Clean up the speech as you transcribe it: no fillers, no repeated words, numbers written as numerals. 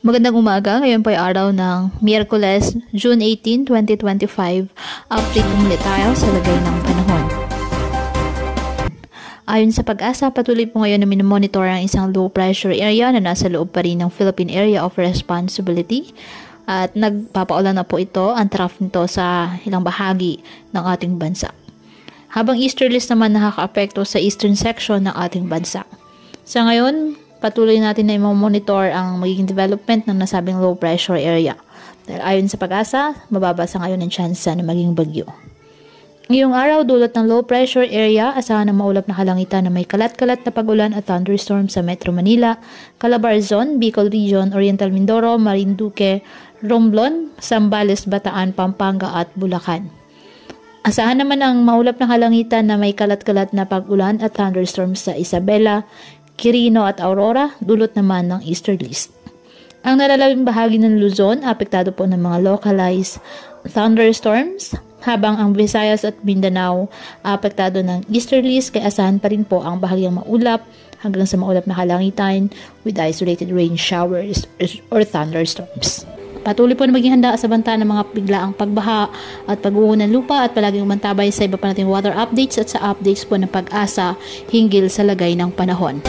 Magandang umaga, ngayon po ay araw ng Miyerkules, June 18, 2025. Update muli tayo sa lagay ng panahon. Ayon sa Pag-asa, patuloy po ngayon na minomonitor ang isang low pressure area na nasa loob pa rin ng Philippine Area of Responsibility. At nagpapaulan na po ito, ang trough nito sa ilang bahagi ng ating bansa. Habang easterlies naman nakaka-apekto sa eastern section ng ating bansa. Sa ngayon, patuloy natin na i-monitor ang magiging development ng nasabing low pressure area. Dahil ayon sa Pag-asa, mababa sa ngayon ang tsansa na maging bagyo. Ngayong araw, dulot ng low pressure area, asahan ng maulap na kalangitan na may kalat-kalat na pag-ulan at thunderstorm sa Metro Manila, Calabarzon, Bicol Region, Oriental Mindoro, Marinduque, Romblon, Zambales, Bataan, Pampanga at Bulacan. Asahan naman ang maulap na kalangitan na may kalat-kalat na pag-ulan at thunderstorm sa Isabela, Quirino at Aurora, dulot naman ng easterlies. Ang nalalabing bahagi ng Luzon, apektado po ng mga localized thunderstorms, habang ang Visayas at Mindanao, apektado ng easterlies, kaya asahan pa rin po ang bahagyang maulap hanggang sa maulap na kalangitan with isolated rain showers or thunderstorms. Patuloy po na maging handa sa banta ng mga biglaang pagbaha at pag-uho ng lupa at palaging umantabay sa iba pa nating weather updates at sa updates po ng Pag-asa hinggil sa lagay ng panahon.